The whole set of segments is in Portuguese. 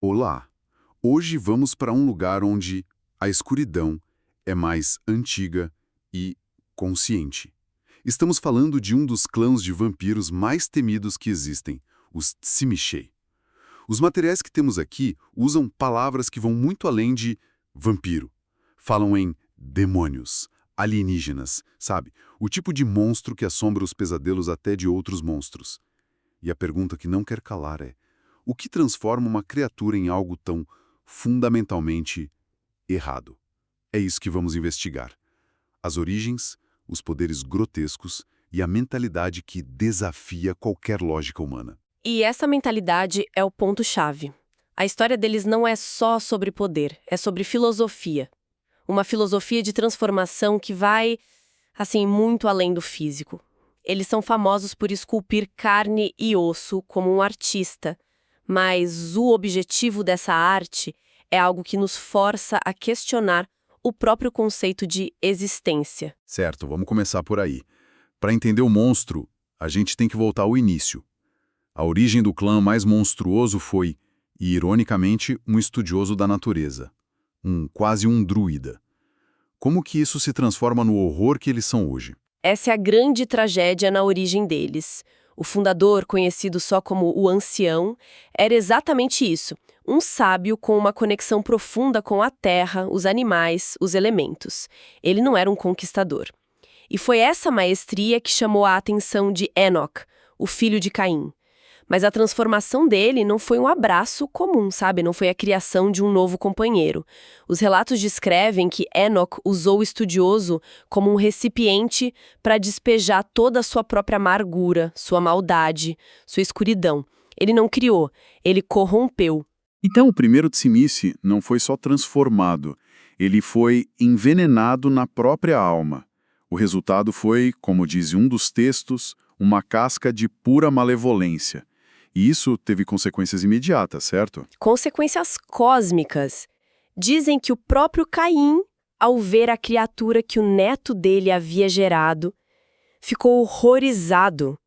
Olá! Hoje vamos para um lugar onde a escuridão é mais antiga e consciente. Estamos falando de um dos clãs de vampiros mais temidos que existem, os Tsimichei. Os materiais que temos aqui usam palavras que vão muito além de vampiro. Falam em demônios, alienígenas, sabe? O tipo de monstro que assombra os pesadelos até de outros monstros. E a pergunta que não quer calar é: o que transforma uma criatura em algo tão fundamentalmente errado? É isso que vamos investigar. As origens, os poderes grotescos e a mentalidade que desafia qualquer lógica humana. E essa mentalidade é o ponto-chave. A história deles não é só sobre poder, é sobre filosofia. Uma filosofia de transformação que vai, assim, muito além do físico. Eles são famosos por esculpir carne e osso como um artista, mas o objetivo dessa arte é algo que nos força a questionar o próprio conceito de existência. Certo, vamos começar por aí. Para entender o monstro, a gente tem que voltar ao início. A origem do clã mais monstruoso foi, e ironicamente, um estudioso da natureza. Quase um druida. Como que isso se transforma no horror que eles são hoje? Essa é a grande tragédia na origem deles. O fundador, conhecido só como o Ancião, era exatamente isso, um sábio com uma conexão profunda com a terra, os animais, os elementos. Ele não era um conquistador. E foi essa maestria que chamou a atenção de Enoch, o filho de Caim. Mas a transformação dele não foi um abraço comum, sabe? Não foi a criação de um novo companheiro. Os relatos descrevem que Enoch usou o estudioso como um recipiente para despejar toda a sua própria amargura, sua maldade, sua escuridão. Ele não criou, ele corrompeu. Então, o primeiro Tsimice não foi só transformado, ele foi envenenado na própria alma. O resultado foi, como diz um dos textos, uma casca de pura malevolência. E isso teve consequências imediatas, certo? Consequências cósmicas. Dizem que o próprio Caim, ao ver a criatura que o neto dele havia gerado, ficou horrorizado.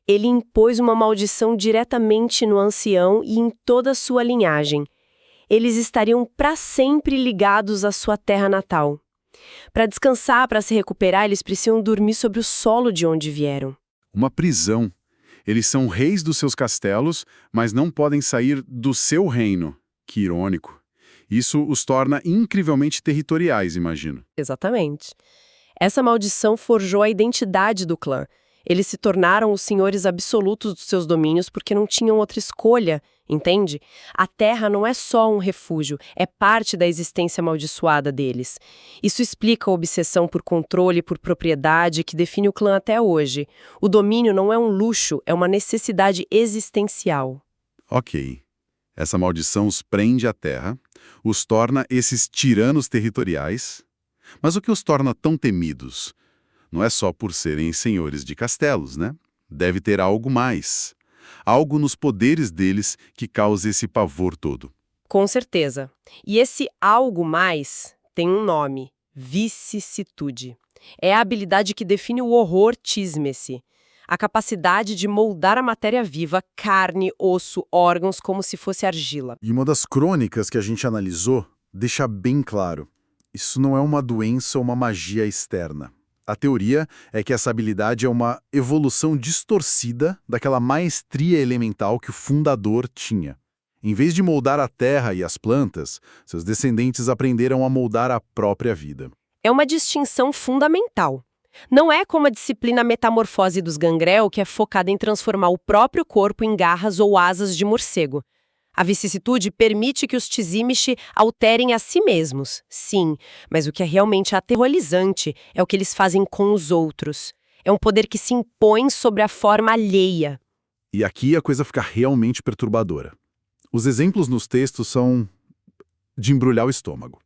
Ele impôs uma maldição diretamente no ancião e em toda a sua linhagem. Eles estariam para sempre ligados à sua terra natal. Para descansar, para se recuperar, eles precisam dormir sobre o solo de onde vieram. Uma prisão. Eles são reis dos seus castelos, mas não podem sair do seu reino. Que irônico. Isso os torna incrivelmente territoriais, imagino. Exatamente. Essa maldição forjou a identidade do clã. Eles se tornaram os senhores absolutos dos seus domínios porque não tinham outra escolha, entende? A terra não é só um refúgio, é parte da existência amaldiçoada deles. Isso explica a obsessão por controle e por propriedade que define o clã até hoje. O domínio não é um luxo, é uma necessidade existencial. Ok. Essa maldição os prende à terra, os torna esses tiranos territoriais. Mas o que os torna tão temidos? Não é só por serem senhores de castelos, né? Deve ter algo mais. Algo nos poderes deles que causa esse pavor todo. Com certeza. E esse algo mais tem um nome: vicissitude. É a habilidade que define o horror Tzimisce. A capacidade de moldar a matéria viva, carne, osso, órgãos, como se fosse argila. E uma das crônicas que a gente analisou deixa bem claro: isso não é uma doença ou uma magia externa. A teoria é que essa habilidade é uma evolução distorcida daquela maestria elemental que o fundador tinha. Em vez de moldar a terra e as plantas, seus descendentes aprenderam a moldar a própria vida. É uma distinção fundamental. Não é como a disciplina metamorfose dos gangrel, que é focada em transformar o próprio corpo em garras ou asas de morcego. A vicissitude permite que os Tsimiche alterem a si mesmos, sim, mas o que é realmente aterrorizante é o que eles fazem com os outros. É um poder que se impõe sobre a forma alheia. E aqui a coisa fica realmente perturbadora. Os exemplos nos textos são de embrulhar o estômago.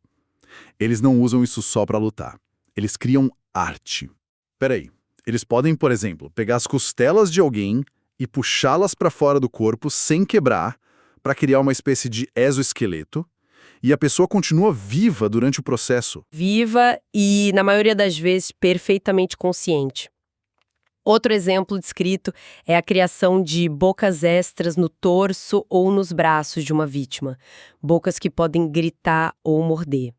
Eles não usam isso só para lutar. Eles criam arte. Peraí, eles podem, por exemplo, pegar as costelas de alguém e puxá-las para fora do corpo sem quebrar, para criar uma espécie de exoesqueleto, e a pessoa continua viva durante o processo. Viva e, na maioria das vezes, perfeitamente consciente. Outro exemplo descrito é a criação de bocas extras no torso ou nos braços de uma vítima, bocas que podem gritar ou morder.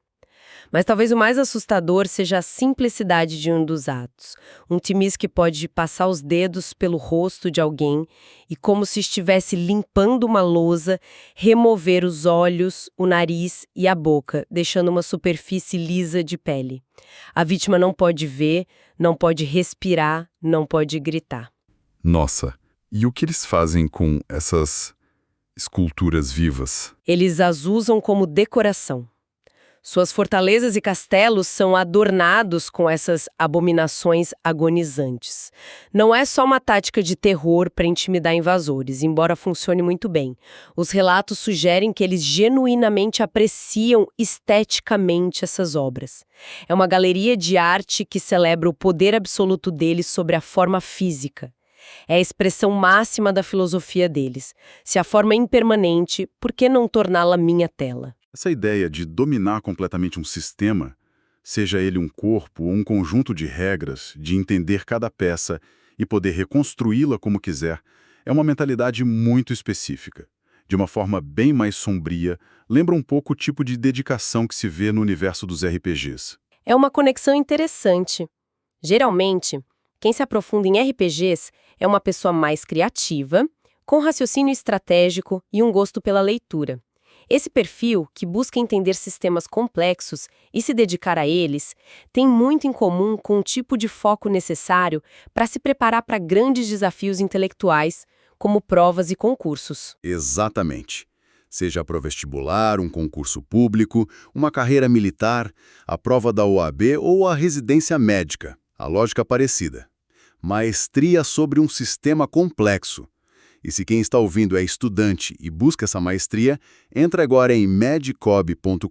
Mas talvez o mais assustador seja a simplicidade de um dos atos. Um Timis que pode passar os dedos pelo rosto de alguém e, como se estivesse limpando uma lousa, remover os olhos, o nariz e a boca, deixando uma superfície lisa de pele. A vítima não pode ver, não pode respirar, não pode gritar. Nossa, e o que eles fazem com essas esculturas vivas? Eles as usam como decoração. Suas fortalezas e castelos são adornados com essas abominações agonizantes. Não é só uma tática de terror para intimidar invasores, embora funcione muito bem. Os relatos sugerem que eles genuinamente apreciam esteticamente essas obras. É uma galeria de arte que celebra o poder absoluto deles sobre a forma física. É a expressão máxima da filosofia deles. Se a forma é impermanente, por que não torná-la minha tela? Essa ideia de dominar completamente um sistema, seja ele um corpo ou um conjunto de regras, de entender cada peça e poder reconstruí-la como quiser, é uma mentalidade muito específica. De uma forma bem mais sombria, lembra um pouco o tipo de dedicação que se vê no universo dos RPGs. É uma conexão interessante. Geralmente, quem se aprofunda em RPGs é uma pessoa mais criativa, com raciocínio estratégico e um gosto pela leitura. Esse perfil, que busca entender sistemas complexos e se dedicar a eles, tem muito em comum com o tipo de foco necessário para se preparar para grandes desafios intelectuais, como provas e concursos. Exatamente. Seja para o vestibular, um concurso público, uma carreira militar, a prova da OAB ou a residência médica. A lógica parecida. Maestria sobre um sistema complexo. E se quem está ouvindo é estudante e busca essa maestria, entra agora em medcob.com.br,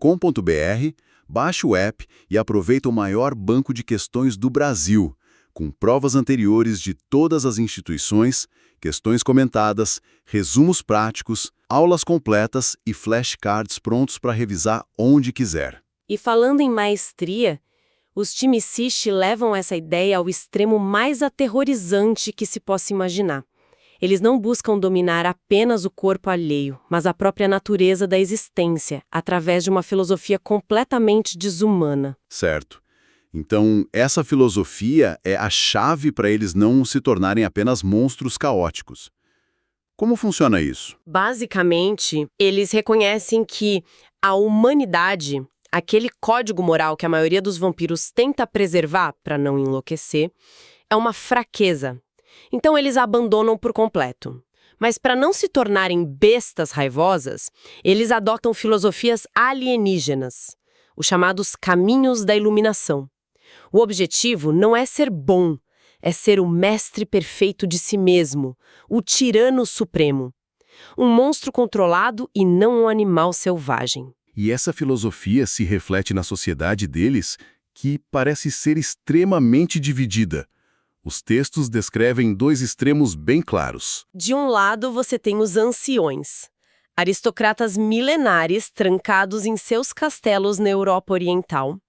baixe o app e aproveita o maior banco de questões do Brasil, com provas anteriores de todas as instituições, questões comentadas, resumos práticos, aulas completas e flashcards prontos para revisar onde quiser. E falando em maestria, os Timicisti levam essa ideia ao extremo mais aterrorizante que se possa imaginar. Eles não buscam dominar apenas o corpo alheio, mas a própria natureza da existência, através de uma filosofia completamente desumana. Certo. Então, essa filosofia é a chave para eles não se tornarem apenas monstros caóticos. Como funciona isso? Basicamente, eles reconhecem que a humanidade, aquele código moral que a maioria dos vampiros tenta preservar para não enlouquecer, é uma fraqueza. Então eles a abandonam por completo. Mas para não se tornarem bestas raivosas, eles adotam filosofias alienígenas, os chamados caminhos da iluminação. O objetivo não é ser bom, é ser o mestre perfeito de si mesmo, o tirano supremo. Um monstro controlado e não um animal selvagem. E essa filosofia se reflete na sociedade deles, que parece ser extremamente dividida. Os textos descrevem dois extremos bem claros. De um lado, você tem os anciões, aristocratas milenares trancados em seus castelos na Europa Oriental.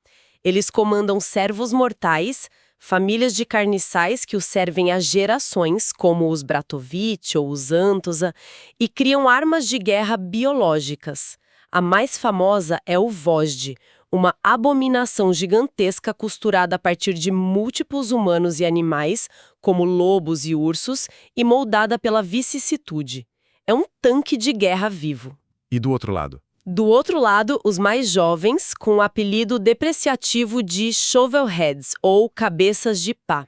Eles comandam servos mortais, famílias de carniçais que os servem há gerações, como os Bratovich ou os Antosa, e criam armas de guerra biológicas. A mais famosa é o Vozhd, uma abominação gigantesca costurada a partir de múltiplos humanos e animais, como lobos e ursos, e moldada pela vicissitude. É um tanque de guerra vivo. E do outro lado? Do outro lado, os mais jovens, com o apelido depreciativo de Shovelheads, ou cabeças de pá.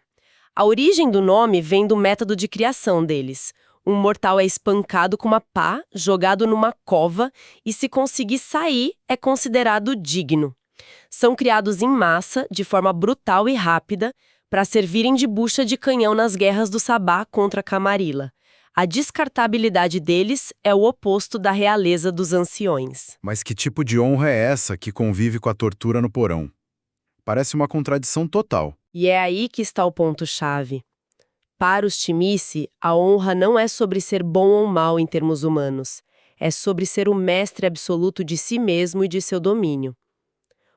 A origem do nome vem do método de criação deles. Um mortal é espancado com uma pá, jogado numa cova, e se conseguir sair, é considerado digno. São criados em massa, de forma brutal e rápida, para servirem de bucha de canhão nas guerras do Sabá contra Camarilla. A descartabilidade deles é o oposto da realeza dos anciões. Mas que tipo de honra é essa que convive com a tortura no porão? Parece uma contradição total. E é aí que está o ponto-chave. Para os Timici, a honra não é sobre ser bom ou mal em termos humanos. É sobre ser o mestre absoluto de si mesmo e de seu domínio.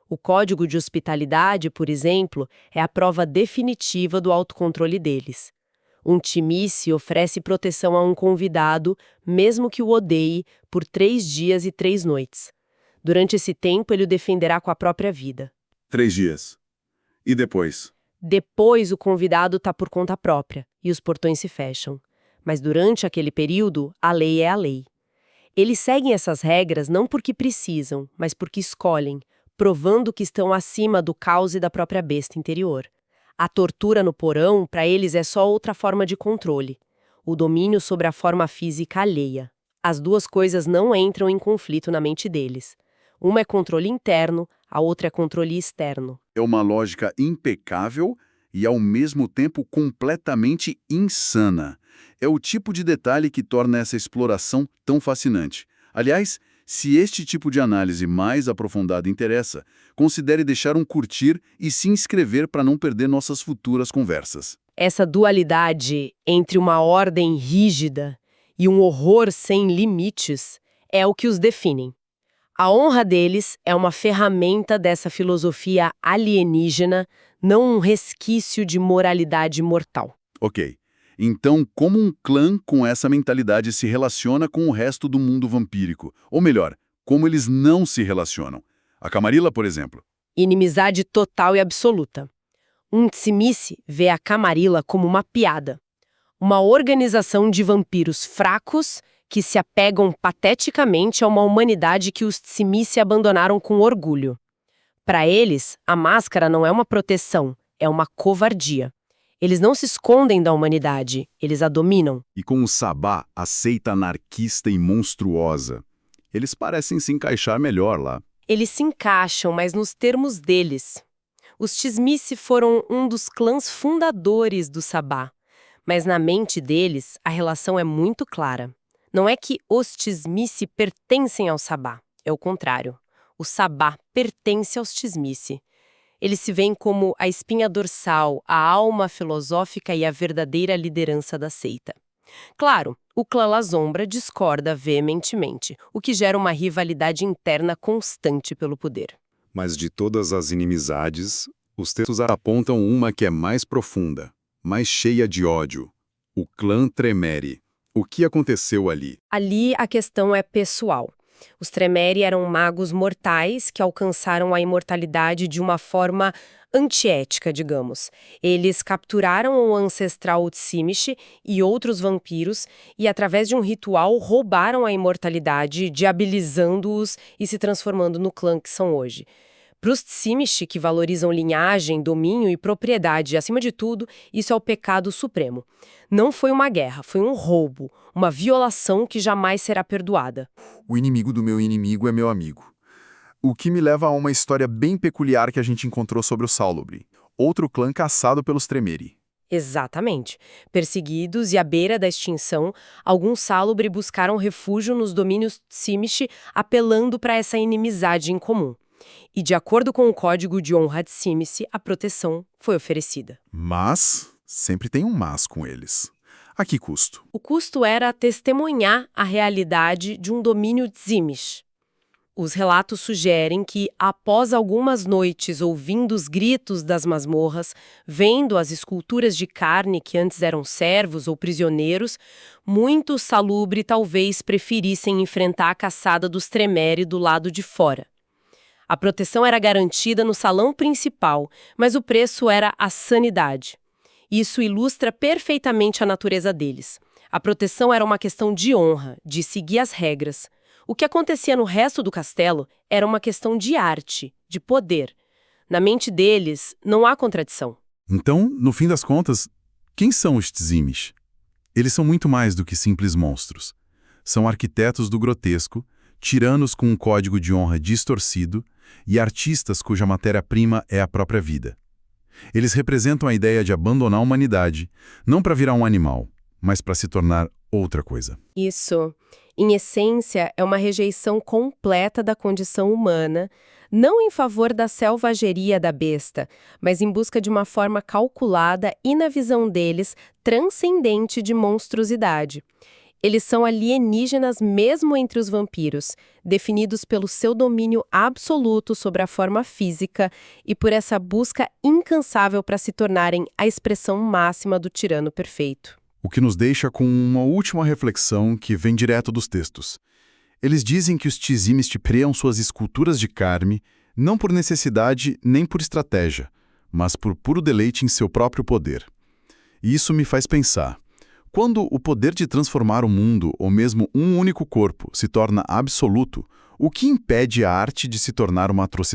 O código de hospitalidade, por exemplo, é a prova definitiva do autocontrole deles. Um timice oferece proteção a um convidado, mesmo que o odeie, por 3 dias e 3 noites. Durante esse tempo, ele o defenderá com a própria vida. 3 dias. E depois? Depois, o convidado está por conta própria e os portões se fecham. Mas durante aquele período, a lei é a lei. Eles seguem essas regras não porque precisam, mas porque escolhem, provando que estão acima do caos e da própria besta interior. A tortura no porão, para eles, é só outra forma de controle. O domínio sobre a forma física alheia. As duas coisas não entram em conflito na mente deles. Uma é controle interno, a outra é controle externo. É uma lógica impecável e, ao mesmo tempo, completamente insana. É o tipo de detalhe que torna essa exploração tão fascinante. Aliás, se este tipo de análise mais aprofundada interessa, considere deixar um curtir e se inscrever para não perder nossas futuras conversas. Essa dualidade entre uma ordem rígida e um horror sem limites é o que os definem. A honra deles é uma ferramenta dessa filosofia alienígena, não um resquício de moralidade mortal. Ok. Então, como um clã com essa mentalidade se relaciona com o resto do mundo vampírico? Ou melhor, como eles não se relacionam? A Camarilla, por exemplo. Inimizade total e absoluta. Um Tzimisce vê a Camarilla como uma piada. Uma organização de vampiros fracos que se apegam pateticamente a uma humanidade que os Tzimisce abandonaram com orgulho. Para eles, a máscara não é uma proteção, é uma covardia. Eles não se escondem da humanidade, eles a dominam. E com o Sabá, a seita anarquista e monstruosa, eles parecem se encaixar melhor lá. Eles se encaixam, mas nos termos deles. Os Tzimisce foram um dos clãs fundadores do Sabá, mas na mente deles a relação é muito clara. Não é que os Tzimisce pertencem ao Sabá, é o contrário. O Sabá pertence aos Tzimisce. Eles se veem como a espinha dorsal, a alma filosófica e a verdadeira liderança da seita. Claro, o clã La Sombra discorda veementemente, o que gera uma rivalidade interna constante pelo poder. Mas de todas as inimizades, os textos apontam uma que é mais profunda, mais cheia de ódio. O clã Tremere. O que aconteceu ali? Ali a questão é pessoal. Os Tremere eram magos mortais que alcançaram a imortalidade de uma forma antiética, digamos. Eles capturaram o ancestral Tzimisce e outros vampiros e, através de um ritual, roubaram a imortalidade, diabilizando-os e se transformando no clã que são hoje. Para os Tzimisce, que valorizam linhagem, domínio e propriedade, acima de tudo, isso é o pecado supremo. Não foi uma guerra, foi um roubo, uma violação que jamais será perdoada. O inimigo do meu inimigo é meu amigo. O que me leva a uma história bem peculiar que a gente encontrou sobre o Sálubri, outro clã caçado pelos Tremere. Exatamente. Perseguidos e à beira da extinção, alguns Sálubri buscaram refúgio nos domínios Tzimisce, apelando para essa inimizade em comum. E, de acordo com o Código de Honra de Tzimisce, a proteção foi oferecida. Mas sempre tem um mas com eles. A que custo? O custo era testemunhar a realidade de um domínio Tzimisce. Os relatos sugerem que, após algumas noites ouvindo os gritos das masmorras, vendo as esculturas de carne que antes eram servos ou prisioneiros, muitos Salubri talvez preferissem enfrentar a caçada dos Tremere do lado de fora. A proteção era garantida no salão principal, mas o preço era a sanidade. Isso ilustra perfeitamente a natureza deles. A proteção era uma questão de honra, de seguir as regras. O que acontecia no resto do castelo era uma questão de arte, de poder. Na mente deles, não há contradição. Então, no fim das contas, quem são os Tzimisce? Eles são muito mais do que simples monstros. São arquitetos do grotesco, tiranos com um código de honra distorcido e artistas cuja matéria-prima é a própria vida. Eles representam a ideia de abandonar a humanidade, não para virar um animal, mas para se tornar outra coisa. Isso, em essência, é uma rejeição completa da condição humana, não em favor da selvageria da besta, mas em busca de uma forma calculada e, na visão deles, transcendente de monstruosidade. Eles são alienígenas mesmo entre os vampiros, definidos pelo seu domínio absoluto sobre a forma física e por essa busca incansável para se tornarem a expressão máxima do tirano perfeito. O que nos deixa com uma última reflexão que vem direto dos textos. Eles dizem que os Tzimist criam suas esculturas de carne não por necessidade nem por estratégia, mas por puro deleite em seu próprio poder. E isso me faz pensar. Quando o poder de transformar o mundo, ou mesmo um único corpo, se torna absoluto, o que impede a arte de se tornar uma atrocidade?